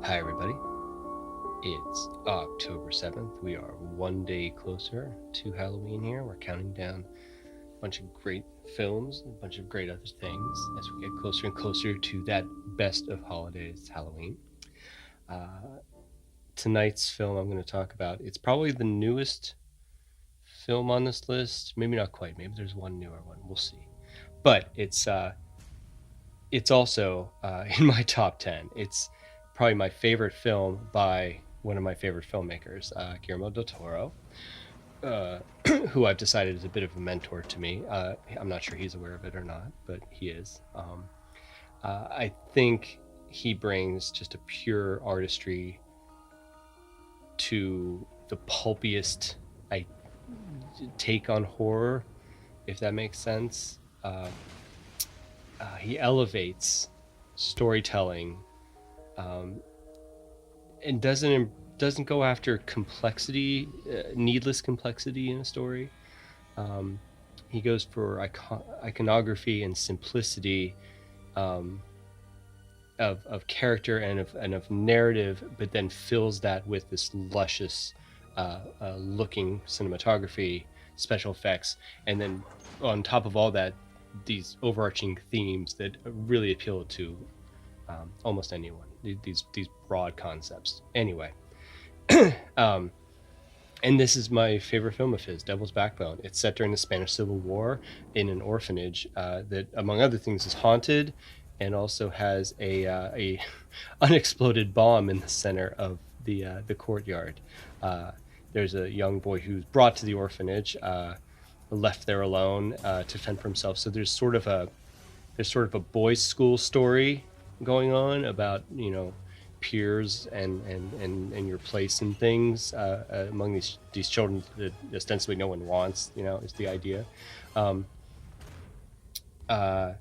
Hi, everybody. It's October 7th. We are one day closer to Halloween here. We're counting down a bunch of great films, a bunch of great other things as we get closer and closer to that best of holidays, Halloween. Uh, Tonight's film I'm going to talk about, it's probably the newest film on this list. Maybe not quite. Maybe there's one newer one. We'll see. But it's also in my top 10. It's probably my favorite film by one of my favorite filmmakers, Guillermo del Toro, uh, who I've decided is a bit of a mentor to me. I'm not sure he's aware of it or not, but he is. I think he brings just a pure artistry to the pulpiest I take on horror, if that makes sense. He elevates storytelling, and doesn't go after complexity, needless complexity in a story. He goes for iconography and simplicity, um, of character and of narrative, but then fills that with this luscious looking cinematography, special effects, and then on top of all that, these overarching themes that really appeal to almost anyone. These broad concepts. Anyway, um, and this is my favorite film of his, Devil's Backbone. It's set during the Spanish Civil War in an orphanage that, among other things, is haunted, and also has a unexploded bomb in the center of the courtyard. There's a young boy who's brought to the orphanage, left there alone to fend for himself. So there's sort of a boys' school story going on about peers and your place in things among these children that ostensibly no one wants. Is the idea. Um, uh,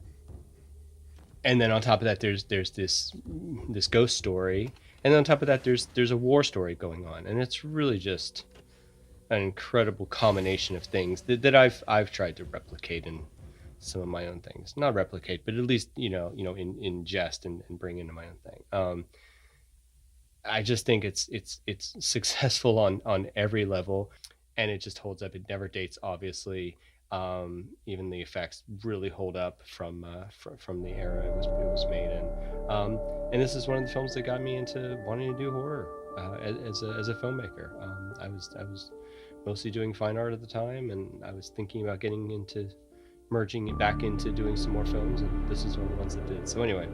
and then on top of that, there's this ghost story, and then on top of that, there's a war story going on, and it's really just an incredible combination of things that I've tried to replicate in some of my own things. Not replicate, but at least ingest and bring into my own thing. I just think it's successful on every level, and it just holds up. It never dates, obviously. Even the effects really hold up from the era it was made in. And this is one of the films that got me into wanting to do horror as a filmmaker. I was mostly doing fine art at the time, and I was thinking about getting into merging it back into doing some more films, and this is one of the ones that did. So anyway,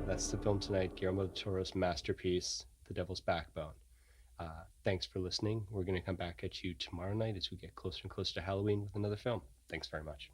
that's the film tonight, Guillermo del Toro's masterpiece, The Devil's Backbone. Thanks for listening. We're going to come back at you tomorrow night as we get closer and closer to Halloween with another film. Thanks very much.